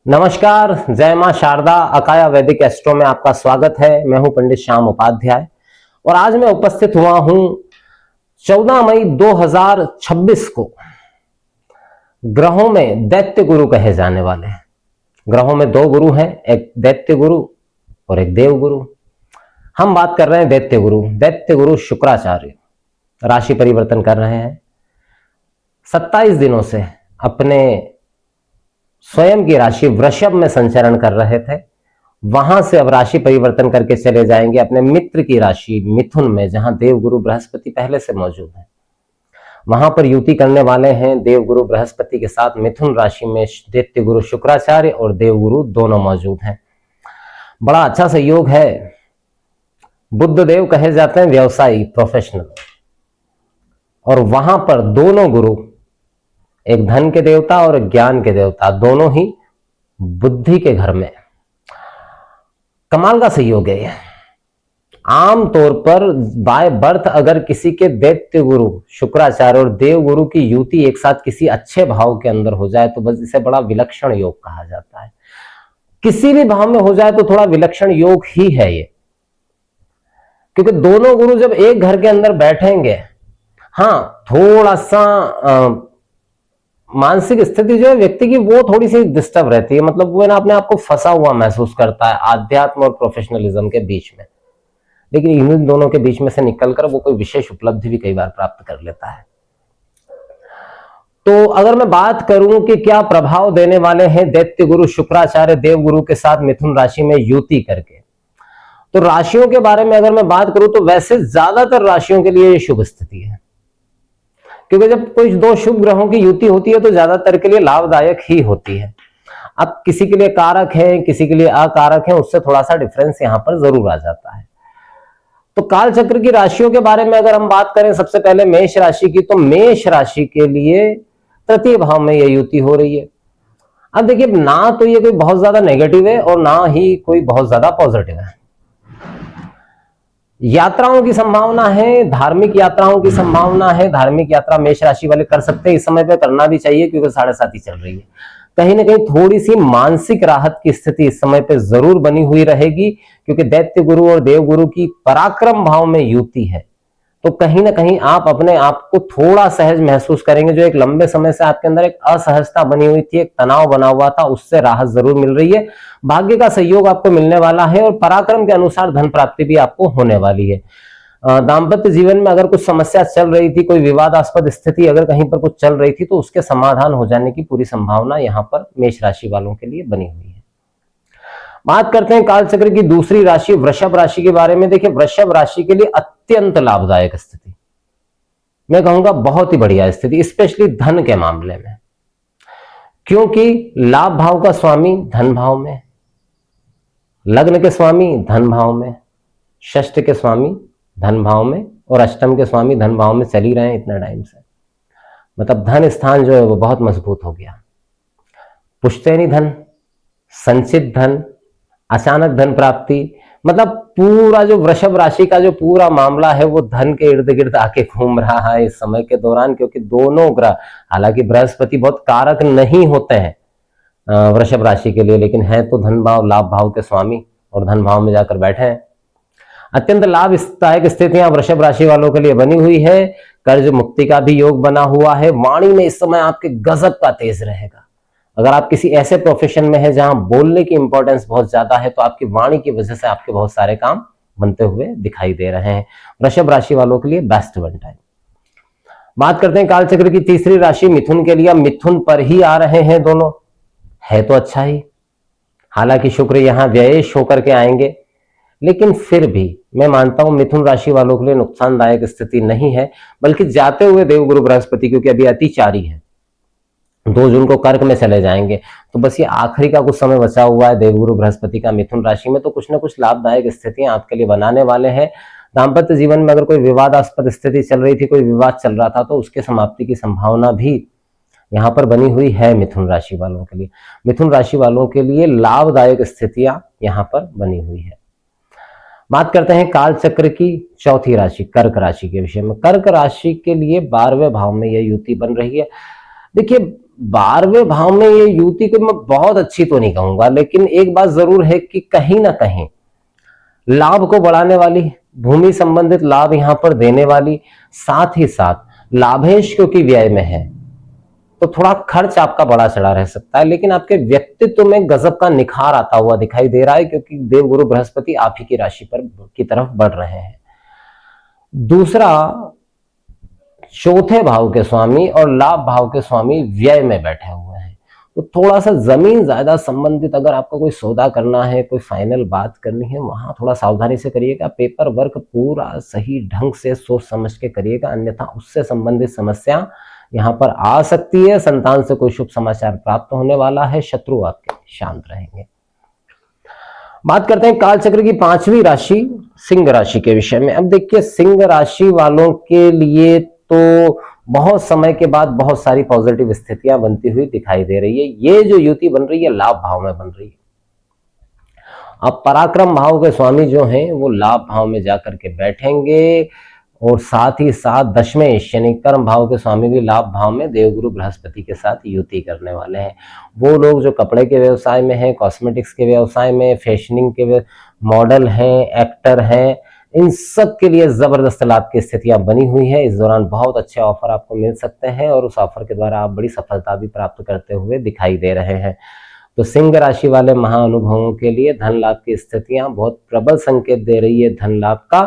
नमस्कार, जय मां शारदा। अकाया वैदिक एस्ट्रो में आपका स्वागत है। मैं हूं पंडित श्याम उपाध्याय और आज मैं उपस्थित हुआ हूं 14 मई 2026 को ग्रहों में दैत्य गुरु कहे जाने वाले हैं। ग्रहों में दो गुरु हैं, एक दैत्य गुरु और एक देव गुरु। हम बात कर रहे हैं दैत्य गुरु। दैत्य गुरु शुक्राचार्य राशि परिवर्तन कर रहे हैं। 27 दिनों से अपने स्वयं की राशि वृषभ में संचरण कर रहे थे, वहां से अब राशि परिवर्तन करके चले जाएंगे अपने मित्र की राशि मिथुन में, जहां देवगुरु बृहस्पति पहले से मौजूद है। वहां पर युति करने वाले हैं देवगुरु बृहस्पति के साथ। मिथुन राशि में दैत्य गुरु शुक्राचार्य और देवगुरु दोनों मौजूद हैं। बड़ा अच्छा संयोग है। बुद्ध देव कहे जाते हैं व्यवसायी, प्रोफेशनल, और वहां पर दोनों गुरु, एक धन के देवता और एक ज्ञान के देवता, दोनों ही बुद्धि के घर में। कमाल का सहयोग है। आमतौर पर बाय बर्थ अगर किसी के दैत्य गुरु शुक्राचार्य और देव गुरु की युति एक साथ किसी अच्छे भाव के अंदर हो जाए तो बस इसे बड़ा विलक्षण योग कहा जाता है। किसी भी भाव में हो जाए तो थोड़ा विलक्षण योग ही है ये, क्योंकि दोनों गुरु जब एक घर के अंदर बैठेंगे, हाँ, थोड़ा सा मानसिक स्थिति जो है व्यक्ति की वो थोड़ी सी डिस्टर्ब रहती है। मतलब वो ना अपने आप को फंसा हुआ महसूस करता है आध्यात्म और प्रोफेशनलिज्म के बीच में, लेकिन इन दोनों के बीच में से निकलकर वो कोई विशेष उपलब्धि भी कई बार प्राप्त कर लेता है। तो अगर मैं बात करूं कि क्या प्रभाव देने वाले हैं दैत्य गुरु शुक्राचार्य देव गुरु के साथ मिथुन राशि में युति करके, तो राशियों के बारे में अगर मैं बात करूं तो वैसे ज्यादातर राशियों के लिए ये शुभ स्थिति है, क्योंकि जब कोई दो शुभ ग्रहों की युति होती है तो ज्यादातर के लिए लाभदायक ही होती है। अब किसी के लिए कारक है, किसी के लिए अकारक है, उससे थोड़ा सा डिफरेंस यहां पर जरूर आ जाता है। तो काल चक्र की राशियों के बारे में अगर हम बात करें सबसे पहले मेष राशि की, तो मेष राशि के लिए तृतीय भाव में यह युति हो रही है। अब देखिए, ना तो ये कोई बहुत ज्यादा नेगेटिव है और ना ही कोई बहुत ज्यादा पॉजिटिव है। यात्राओं की संभावना है, धार्मिक यात्राओं की संभावना है। धार्मिक यात्रा मेष राशि वाले कर सकते हैं, इस समय पे करना भी चाहिए क्योंकि 7.5 चल रही है। कहीं ना कहीं थोड़ी सी मानसिक राहत की स्थिति इस समय पे जरूर बनी हुई रहेगी, क्योंकि दैत्य गुरु और देव गुरु की पराक्रम भाव में युति है। तो कहीं ना कहीं आप अपने आप को थोड़ा सहज महसूस करेंगे। जो एक लंबे समय से आपके अंदर एक असहजता बनी हुई थी, एक तनाव बना हुआ था, उससे राहत जरूर मिल रही है। भाग्य का सहयोग आपको मिलने वाला है और पराक्रम के अनुसार धन प्राप्ति भी आपको होने वाली है। दाम्पत्य जीवन में अगर कुछ समस्या चल रही थी, कोई विवादास्पद स्थिति अगर कहीं पर कुछ चल रही थी, तो उसके समाधान हो जाने की पूरी संभावना यहाँ पर मेष राशि वालों के लिए बनी हुई है। बात करते हैं कालचक्र की दूसरी राशि वृषभ राशि के बारे में। देखिए, वृषभ राशि के लिए अत्यंत लाभदायक स्थिति, मैं कहूंगा बहुत ही बढ़िया स्थिति, स्पेशली धन के मामले में, क्योंकि लाभ भाव का स्वामी धन भाव में, लग्न के स्वामी धन भाव में, षष्ठ के स्वामी धन भाव में और अष्टम के स्वामी धन भाव में चल ही रहे हैं इतना टाइम से। मतलब धन स्थान जो है वो बहुत मजबूत हो गया। पुश्तैनी धन, संचित धन, अचानक धन प्राप्ति, मतलब पूरा जो वृषभ राशि का जो पूरा मामला है वो धन के इर्द गिर्द आके घूम रहा है इस समय के दौरान। क्योंकि दोनों ग्रह, हालांकि बृहस्पति बहुत कारक नहीं होते हैं वृषभ राशि के लिए, लेकिन है तो धन भाव लाभ भाव के स्वामी और धन भाव में जाकर बैठे हैं। अत्यंत लाभदायक स्थितियां वृषभ राशि वालों के लिए बनी हुई है। कर्ज मुक्ति का भी योग बना हुआ है। वाणी में इस समय आपके गजब का तेज रहेगा। अगर आप किसी ऐसे प्रोफेशन में है जहां बोलने की इंपॉर्टेंस बहुत ज्यादा है, तो आपकी वाणी की वजह से आपके बहुत सारे काम बनते हुए दिखाई दे रहे हैं। वृषभ राशि वालों के लिए बेस्ट वन टाइम। बात करते हैं कालचक्र की तीसरी राशि मिथुन के लिए। मिथुन पर ही आ रहे हैं दोनों, है तो अच्छा ही। हालांकि शुक्र यहां व्ययेश होकर के आएंगे, लेकिन फिर भी मैं मानता हूं मिथुन राशि वालों के लिए नुकसानदायक स्थिति नहीं है, बल्कि जाते हुए देवगुरु बृहस्पति, क्योंकि अभी अतिचारी है, 2 जून को कर्क में चले जाएंगे, तो बस ये आखिरी का कुछ समय बचा हुआ है देवगुरु बृहस्पति का मिथुन राशि में, तो कुछ ना कुछ लाभदायक स्थितियां आपके लिए बनाने वाले हैं। दाम्पत्य जीवन में अगर कोई विवादास्पद स्थिति चल रही थी, कोई विवाद चल रहा था, तो उसके समाप्ति की संभावना भी यहाँ पर बनी हुई है मिथुन राशि वालों के लिए। मिथुन राशि वालों के लिए लाभदायक स्थितियां यहाँ पर बनी हुई है। बात करते हैं काल चक्र की चौथी राशि कर्क राशि के विषय में। कर्क राशि के लिए 12वें भाव में यह युति बन रही है। देखिए, 12वें भाव में ये युति को मैं बहुत अच्छी तो नहीं कहूंगा, लेकिन एक बात जरूर है कि कहीं ना कहीं लाभ को बढ़ाने वाली, भूमि संबंधित लाभ यहां पर देने वाली, साथ ही साथ लाभेश क्योंकि व्यय में है तो थोड़ा खर्च आपका बड़ा चढ़ा रह सकता है, लेकिन आपके व्यक्तित्व में गजब का निखार आता हुआ दिखाई दे रहा है, क्योंकि देवगुरु बृहस्पति आप ही की राशि पर की तरफ बढ़ रहे हैं। दूसरा, चौथे भाव के स्वामी और लाभ भाव के स्वामी व्यय में बैठे हुए हैं, तो थोड़ा सा जमीन जायदाद संबंधित अगर आपको कोई सौदा करना है, कोई फाइनल बात करनी है, वहां थोड़ा सावधानी से करिएगा। पेपर वर्क पूरा सही ढंग से सोच समझ के करिएगा, अन्यथा उससे संबंधित समस्या यहां पर आ सकती है। संतान से कोई शुभ समाचार प्राप्त होने वाला है, शत्रु आपके शांत रहेंगे। बात करते हैं काल चक्र की 5वीं राशि सिंह राशि के विषय में। अब देखिए, सिंह राशि वालों के लिए तो बहुत समय के बाद बहुत सारी पॉजिटिव स्थितियां बनती हुई दिखाई दे रही है। ये जो युति बन रही है लाभ भाव में बन रही है। अब पराक्रम भाव के स्वामी जो हैं वो लाभ भाव में जाकर के बैठेंगे, और साथ ही साथ 10वें यानी कर्म भाव के स्वामी भी लाभ भाव में देवगुरु बृहस्पति के साथ युति करने वाले हैं। वो लोग जो कपड़े के व्यवसाय में हैं, कॉस्मेटिक्स के व्यवसाय में, फैशनिंग के मॉडल हैं, एक्टर हैं, इन सब के लिए जबरदस्त लाभ की स्थितियां बनी हुई है। इस दौरान बहुत अच्छे ऑफर आपको मिल सकते हैं और उस ऑफर के द्वारा आप बड़ी सफलता भी प्राप्त करते हुए दिखाई दे रहे हैं। तो सिंह राशि वाले महाअनुभवों के लिए धन लाभ की स्थितियां बहुत प्रबल संकेत दे रही है धन लाभ का।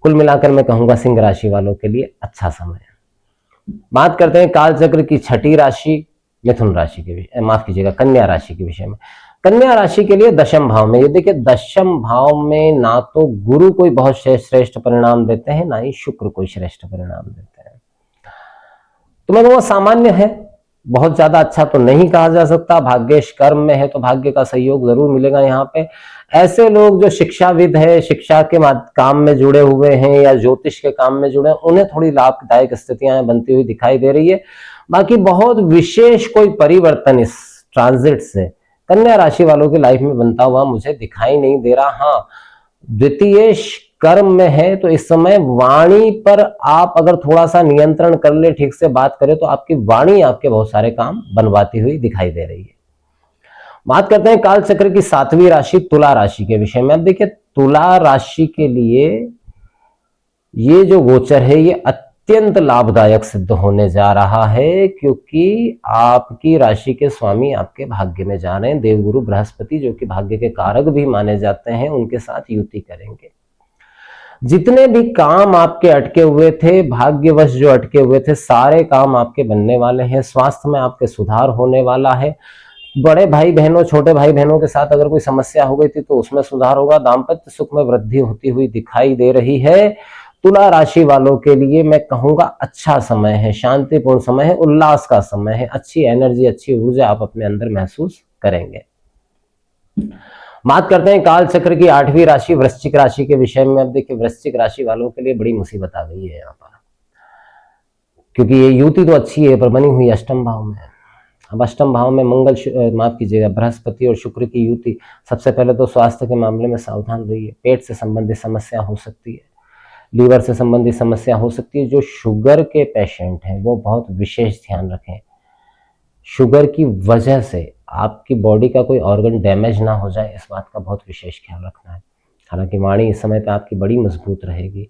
कुल मिलाकर मैं कहूंगा सिंह राशि वालों के लिए अच्छा समय है। बात करते हैं काल चक्र की 6ठी राशि मिथुन राशि के विषय, माफ कीजिएगा, कन्या राशि के विषय में। कन्या राशि के लिए 10वें भाव में, ये देखिए 10वें भाव में ना तो गुरु कोई बहुत श्रेष्ठ परिणाम देते हैं, ना ही शुक्र कोई श्रेष्ठ परिणाम देते हैं। तो मैं कहूँगा सामान्य है, बहुत ज्यादा अच्छा तो नहीं कहा जा सकता। भाग्येश कर्म में है तो भाग्य का सहयोग जरूर मिलेगा। यहाँ पे ऐसे लोग जो शिक्षाविद है, शिक्षा के काम में जुड़े हुए हैं या ज्योतिष के काम में जुड़े हैं, उन्हें थोड़ी लाभदायक स्थितियां बनती हुई दिखाई दे रही है। बाकी बहुत विशेष कोई परिवर्तन इस ट्रांजिट से कन्या राशि वालों की लाइफ में बनता हुआ मुझे दिखाई नहीं दे रहा। हाँ, द्वितीय कर्म में है तो इस समय वाणी पर आप अगर थोड़ा सा नियंत्रण कर ले, ठीक से बात करें, तो आपकी वाणी आपके बहुत सारे काम बनवाती हुई दिखाई दे रही है। बात करते हैं काल चक्र की 7वीं राशि तुला राशि के विषय में। अब देखिए, तुला राशि के लिए ये जो गोचर है ये अत्यंत लाभदायक सिद्ध होने जा रहा है, क्योंकि आपकी राशि के स्वामी आपके भाग्य में जा रहे हैं। देवगुरु बृहस्पति जो कि भाग्य के कारक भी माने जाते हैं, उनके साथ युति करेंगे। जितने भी काम आपके अटके हुए थे, भाग्यवश जो अटके हुए थे, सारे काम आपके बनने वाले हैं। स्वास्थ्य में आपके सुधार होने वाला है। बड़े भाई बहनों, छोटे भाई बहनों के साथ अगर कोई समस्या हो गई थी तो उसमें सुधार होगा। दाम्पत्य सुख में वृद्धि होती हुई दिखाई दे रही है। तुला राशि वालों के लिए मैं कहूंगा अच्छा समय है, शांतिपूर्ण समय है, उल्लास का समय है। अच्छी एनर्जी, अच्छी ऊर्जा आप अपने अंदर महसूस करेंगे। बात करते हैं काल चक्र की 8वीं राशि वृश्चिक राशि के विषय में। अब देखिए, वृश्चिक राशि वालों के लिए बड़ी मुसीबत आ गई है यहाँ पर, क्योंकि ये युति तो अच्छी है पर बनी हुई अष्टम भाव में। अब अष्टम भाव में मंगल, माफ कीजिएगा, बृहस्पति और शुक्र की युति। सबसे पहले तो स्वास्थ्य के मामले में सावधान रहिए। पेट से संबंधित समस्या हो सकती है, लीवर से संबंधित समस्या हो सकती है। जो शुगर के पेशेंट हैं वो बहुत विशेष ध्यान रखें। शुगर की वजह से आपकी बॉडी का कोई ऑर्गन डैमेज ना हो जाए, इस बात का बहुत विशेष ख्याल रखना है। हालांकि वाणी इस समय पे आपकी बड़ी मजबूत रहेगी।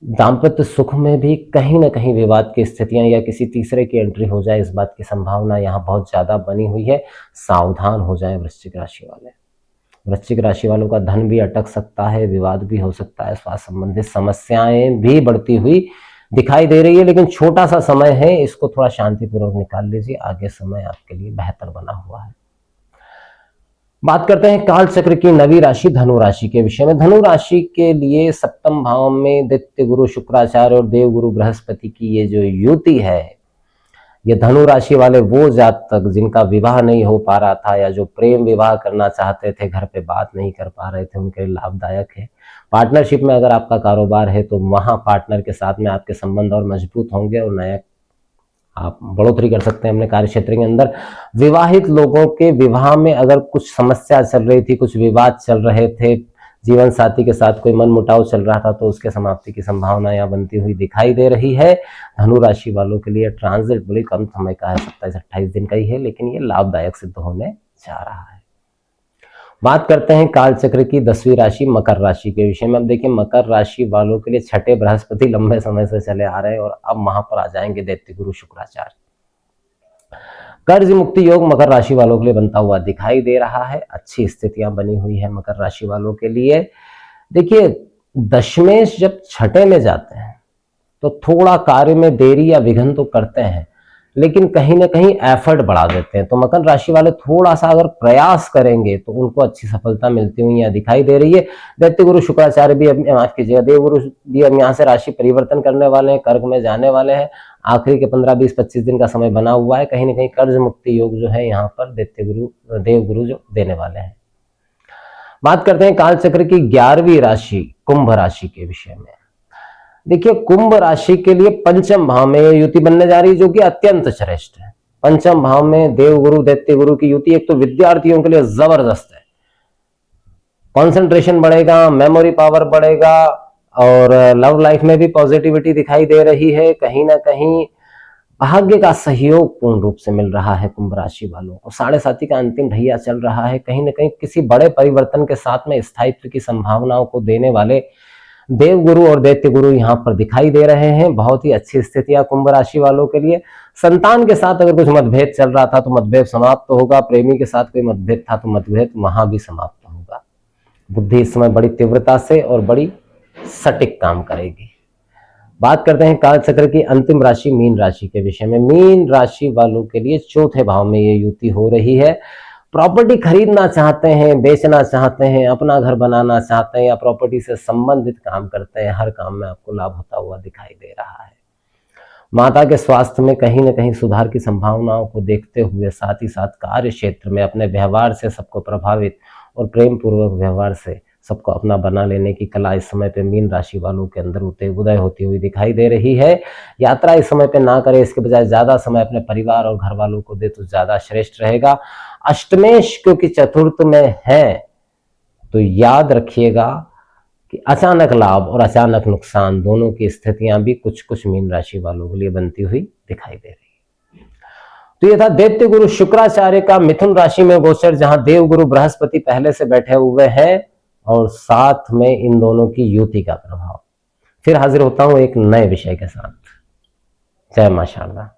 दाम्पत्य सुख में भी कहीं ना कहीं विवाद की स्थितियां या किसी तीसरे की एंट्री हो जाए, इस बात की संभावना यहाँ बहुत ज्यादा बनी हुई है। सावधान हो जाए वृश्चिक राशि वाले। वृश्चिक राशि वालों का धन भी अटक सकता है, विवाद भी हो सकता है, स्वास्थ्य संबंधित समस्याएं भी बढ़ती हुई दिखाई दे रही है। लेकिन छोटा सा समय है, इसको थोड़ा शांतिपूर्वक निकाल लीजिए, आगे समय आपके लिए बेहतर बना हुआ है। बात करते हैं काल चक्र की 9वीं राशि धनु राशि के विषय में। धनु राशि के लिए 7वें भाव में दैत्य गुरु शुक्राचार्य और देव गुरु बृहस्पति की ये जो युति है, ये धनु राशि वाले वो जातक जिनका विवाह नहीं हो पा रहा था या जो प्रेम विवाह करना चाहते थे, घर पे बात नहीं कर पा रहे थे, उनके लिए लाभदायक है। पार्टनरशिप में अगर आपका कारोबार है तो वहां पार्टनर के साथ में आपके संबंध और मजबूत होंगे और नया आप बढ़ोतरी कर सकते हैं अपने कार्य क्षेत्र के अंदर। विवाहित लोगों के विवाह में अगर कुछ समस्या चल रही थी, कुछ विवाद चल रहे थे, जीवन साथी के साथ कोई मन मुटाव चल रहा था तो उसके समाप्ति की संभावना यहाँ बनती हुई दिखाई दे रही है। धनु राशि वालों के लिए ट्रांजिट बड़ी कम समय का है, 27-28 दिन का ही है, लेकिन ये लाभदायक सिद्ध होने जा रहा है। बात करते हैं काल चक्र की 10वीं राशि मकर राशि के विषय में। अब देखिए मकर राशि वालों के लिए छठे बृहस्पति लंबे समय से चले आ रहे हैं और अब वहां पर आ जाएंगे दैत्य गुरु शुक्राचार्य। कर्ज मुक्ति योग मकर राशि वालों के लिए बनता हुआ दिखाई दे रहा है। अच्छी स्थितियां बनी हुई है मकर राशि वालों के लिए। देखिए दशमेश जब छठे में जाते हैं तो थोड़ा कार्य में देरी या विघ्न तो करते हैं, लेकिन कहीं ना कहीं एफर्ट बढ़ा देते हैं। तो मकर राशि वाले थोड़ा सा अगर प्रयास करेंगे तो उनको अच्छी सफलता मिलती हुई यहाँ दिखाई दे रही है। दैत्य गुरु शुक्राचार्य भी माफ कीजिएगा, देव गुरु भी अब यहाँ से राशि परिवर्तन करने वाले हैं, कर्क में जाने वाले हैं। आखिरी के 15-20-25 दिन का समय बना हुआ है। कहीं ना कहीं कर्ज मुक्ति योग जो है यहाँ पर देव गुरु जो देने वाले हैं। बात करते हैं काल चक्र की 11वीं राशि कुंभ राशि के विषय में। देखिए कुंभ राशि के लिए पंचम भाव में युति बनने जा रही है, जो कि अत्यंत श्रेष्ठ है। पंचम भाव में देव गुरु दैत्य गुरु की युति एक तो विद्यार्थियों के लिए जबरदस्त है। कंसंट्रेशन बढ़ेगा, मेमोरी पावर बढ़ेगा और लव लाइफ में भी पॉजिटिविटी दिखाई दे रही है। कहीं ना कहीं भाग्य का सहयोग पूर्ण रूप से मिल रहा है कुंभ राशि वालों को। 7.5 का अंतिम ढैया चल रहा है। कहीं ना कहीं किसी बड़े परिवर्तन के साथ में स्थायित्व की संभावनाओं को देने वाले देव गुरु और दैत्य गुरु यहाँ पर दिखाई दे रहे हैं। बहुत ही अच्छी स्थितियां कुंभ राशि वालों के लिए। संतान के साथ अगर कुछ मतभेद चल रहा था तो मतभेद समाप्त होगा। प्रेमी के साथ कोई मतभेद था तो मतभेद वहां भी समाप्त होगा। बुद्धि इस समय बड़ी तीव्रता से और बड़ी सटीक काम करेगी। बात करते हैं काल चक्र की अंतिम राशि मीन राशि के विषय में। मीन राशि वालों के लिए चौथे भाव में ये युति हो रही है। प्रॉपर्टी खरीदना चाहते हैं, बेचना चाहते हैं, अपना घर बनाना चाहते हैं या प्रॉपर्टी से संबंधित काम करते हैं, हर काम में आपको लाभ होता हुआ दिखाई दे रहा है। माता के स्वास्थ्य में कहीं ना कहीं सुधार की संभावनाओं को देखते हुए, साथ ही साथ कार्य क्षेत्र में अपने व्यवहार से सबको प्रभावित और प्रेम पूर्वक व्यवहार से सबको अपना बना लेने की कला इस समय पे मीन राशि वालों के अंदर उदय होती हुई दिखाई दे रही है। यात्रा इस समय पे ना करें, इसके बजाय ज्यादा समय अपने परिवार और घर वालों को दे तो ज्यादा श्रेष्ठ रहेगा। अष्टमेश क्योंकि चतुर्थ में है तो याद रखिएगा कि अचानक लाभ और अचानक नुकसान दोनों की स्थितियां भी कुछ कुछ मीन राशि वालों के लिए बनती हुई दिखाई दे रही है। तो ये था दैत्य गुरु शुक्राचार्य का मिथुन राशि में गोचर, जहां देव गुरु बृहस्पति पहले से बैठे हुए हैं और साथ में इन दोनों की युति का प्रभाव। फिर हाजिर होता हूं एक नए विषय के साथ। जय मां शारदा।